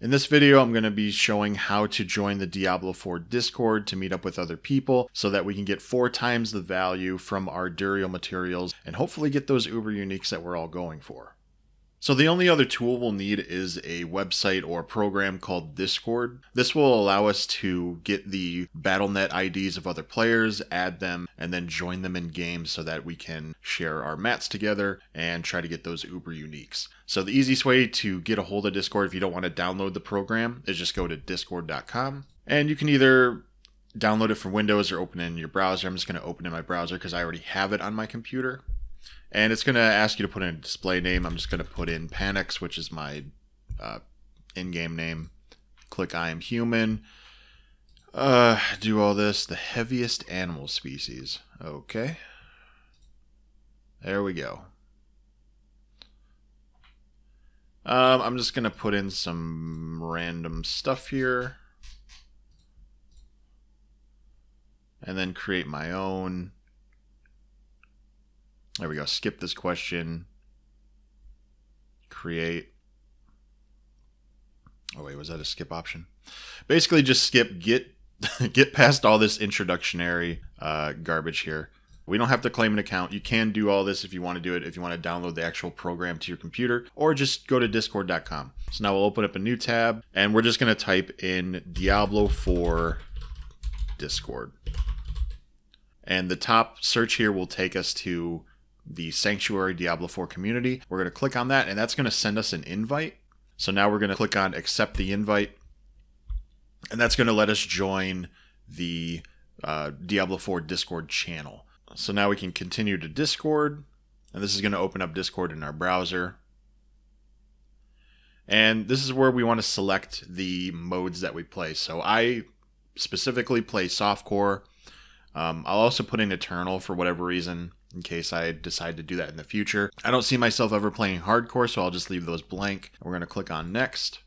In this video, I'm going to be showing how to join the Diablo 4 Discord to meet up with other people so that we can get 4 times the value from our Duriel materials and hopefully get those uber uniques that we're all going for. So the only other tool we'll need is a website or program called Discord. This will allow us to get the Battle.net IDs of other players, add them, and then join them in games so that we can share our mats together and try to get those uber uniques. So the easiest way to get a hold of Discord if you don't want to download the program is just go to discord.com. And you can either download it from Windows or open it in your browser. I'm just going to open it in my browser because I already have it on my computer. And it's going to ask you to put in a display name. I'm just going to put in Panix, which is my in-game name. Click I am human. Do all this. The heaviest animal species. Okay. There we go. I'm just going to put in some random stuff here. And then create my own. There we go. Skip this question. Create. Oh wait, was that a skip option? Basically just skip, get past all this introductionary garbage here. We don't have to claim an account. You can do all this if you want to do it, if you want to download the actual program to your computer, or just go to discord.com. So now we'll open up a new tab, and we're just going to type in Diablo 4 Discord. And the top search here will take us to the Sanctuary Diablo 4 community. We're going to click on that, and that's going to send us an invite. So now we're going to click on accept the invite, and that's going to let us join the Diablo 4 Discord channel. So now we can continue to Discord, and this is going to open up Discord in our browser. And this is where we want to select the modes that we play. So I specifically play softcore. I'll also put in Eternal for whatever reason, in case I decide to do that in the future. I don't see myself ever playing hardcore, so I'll just leave those blank. We're going to click on next.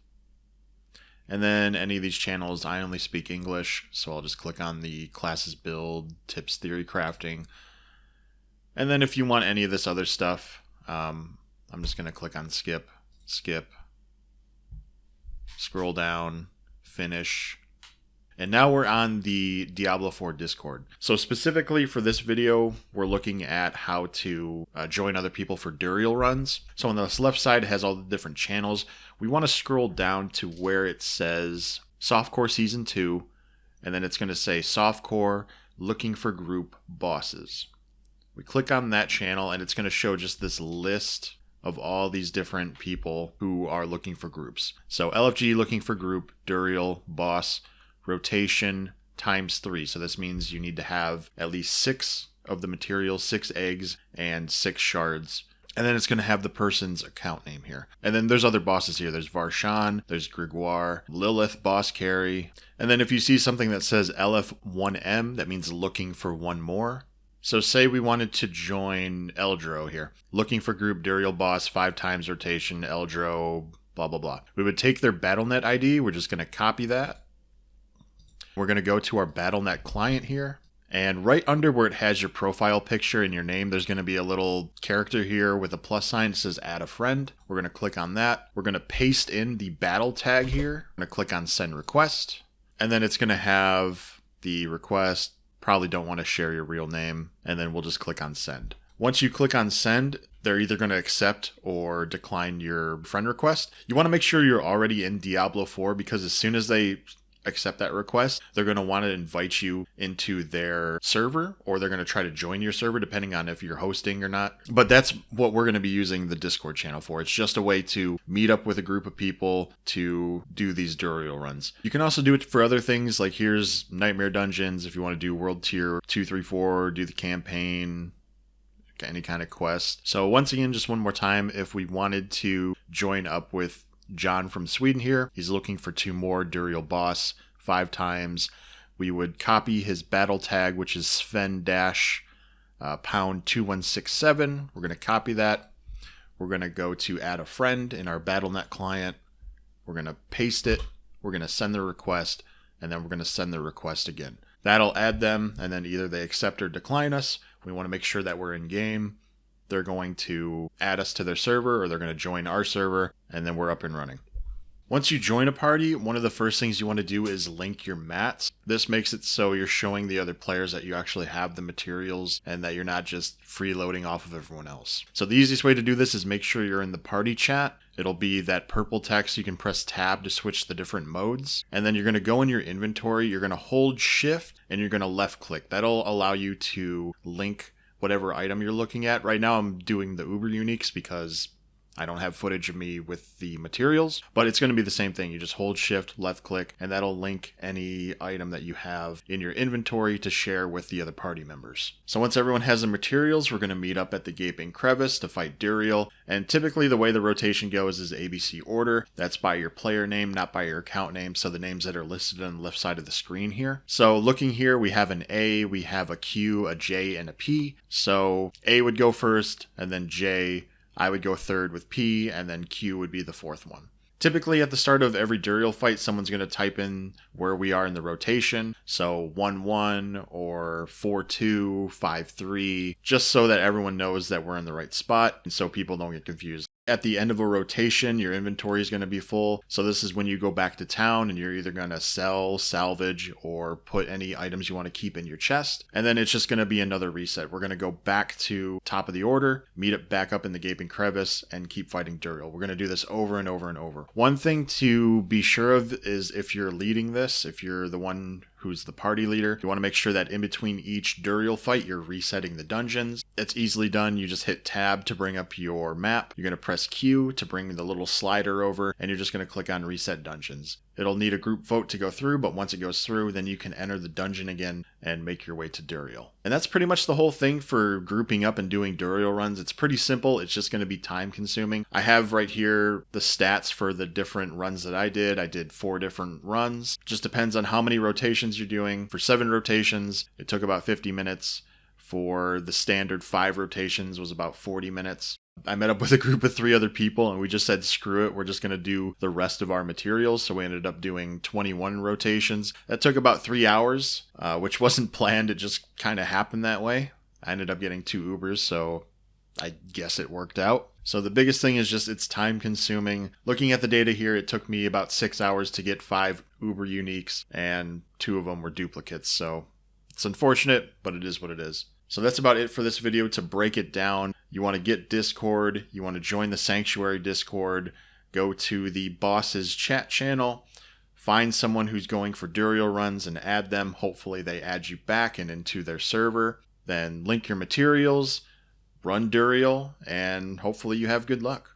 And then any of these channels, I only speak English, so I'll just click on the classes build, tips, theory, crafting. And then if you want any of this other stuff, I'm just going to click on skip, scroll down, finish. And now we're on the Diablo 4 Discord. So specifically for this video, we're looking at how to join other people for Duriel runs. So on the left side, it has all the different channels. We want to scroll down to where it says Softcore Season 2, and then it's going to say Softcore Looking for Group Bosses. We click on that channel, and it's going to show just this list of all these different people who are looking for groups. So LFG looking for group, Duriel, boss, rotation times 3. So this means you need to have at least 6 of the materials, 6 eggs, and 6 shards. And then it's going to have the person's account name here. And then there's other bosses here. There's Varshan, there's Gregoire, Lilith, boss carry. And then if you see something that says LF1M, that means looking for one more. So say we wanted to join Eldro here. Looking for group, Duriel boss, 5 times rotation, Eldro, blah, blah, blah. We would take their Battle.net ID. We're just going to copy that. We're going to go to our Battle.net client here, and right under where it has your profile picture and your name, there's going to be a little character here with a plus sign. It says add a friend. We're going to click on that. We're going to paste in the battle tag here. I'm going to click on send request, and then it's going to have the request. Probably don't want to share your real name, and then we'll just click on send. Once you click on send, they're either going to accept or decline your friend request. You want to make sure you're already in Diablo 4, because as soon as they accept that request, they're going to want to invite you into their server, or they're going to try to join your server depending on if you're hosting or not. But that's what we're going to be using the Discord channel for. It's just a way to meet up with a group of people to do these Duriel runs. You can also do it for other things, like here's Nightmare Dungeons if you want to do World Tier 2, 3, 4, do the campaign, any kind of quest. So once again, just one more time, if we wanted to join up with John from Sweden here, he's looking for 2 more Duriel boss 5 times. We would copy his battle tag, which is Sven-pound 2167. We're going to copy that. We're going to go to add a friend in our Battle.net client. We're going to paste it. We're going to send the request, and then we're going to send the request again. That'll add them, and then either they accept or decline us. We want to make sure that we're in game. They're going to add us to their server, or they're going to join our server, and then we're up and running. Once you join a party, one of the first things you want to do is link your mats. This makes it so you're showing the other players that you actually have the materials and that you're not just freeloading off of everyone else. So the easiest way to do this is make sure you're in the party chat. It'll be that purple text. You can press tab to switch the different modes. And then you're going to go in your inventory. You're going to hold shift and you're going to left click. That'll allow you to link whatever item you're looking at. Right now I'm doing the Uber Uniques because I don't have footage of me with the materials, but it's going to be the same thing. You just hold shift, left click, and that'll link any item that you have in your inventory to share with the other party members. So once everyone has the materials, we're going to meet up at the Gaping Crevice to fight Duriel. And typically the way the rotation goes is ABC order. That's by your player name, not by your account name. So the names that are listed on the left side of the screen here. So looking here, we have an A, we have a Q, a J, and a P. So A would go first, and then J, I would go third with P, and then Q would be the fourth one. Typically at the start of every Duriel fight, someone's going to type in where we are in the rotation. So 1-1 or 4-2, 5-3, just so that everyone knows that we're in the right spot and so people don't get confused. At the end of a rotation, your inventory is going to be full. So this is when you go back to town and you're either going to sell, salvage, or put any items you want to keep in your chest. And then it's just going to be another reset. We're going to go back to top of the order, meet it back up in the Gaping Crevice, and keep fighting Duriel. We're going to do this over and over and over. One thing to be sure of is if you're leading this, if you're the one who's the party leader, you want to make sure that in between each Duriel fight, you're resetting the dungeons. It's easily done. You just hit tab to bring up your map. You're going to press Q to bring the little slider over, and you're just going to click on reset dungeons. It'll need a group vote to go through, but once it goes through, then you can enter the dungeon again and make your way to Duriel. And that's pretty much the whole thing for grouping up and doing Duriel runs. It's pretty simple. It's just going to be time consuming. I have right here the stats for the different runs that I did. I did 4 different runs. Just depends on how many rotations you're doing. For 7 rotations, it took about 50 minutes. For the standard 5 rotations was about 40 minutes. I met up with a group of 3 other people and we just said, screw it, we're just going to do the rest of our materials. So we ended up doing 21 rotations. That took about 3 hours, which wasn't planned. It just kind of happened that way. I ended up getting 2 Ubers, so I guess it worked out. So the biggest thing is just it's time consuming. Looking at the data here, it took me about 6 hours to get 5 Uber Uniques and 2 of them were duplicates. So it's unfortunate, but it is what it is. So that's about it for this video. To break it down, you want to get Discord, you want to join the Sanctuary Discord, go to the boss's chat channel, find someone who's going for Duriel runs and add them. Hopefully they add you back and into their server. Then link your materials, run Duriel, and hopefully you have good luck.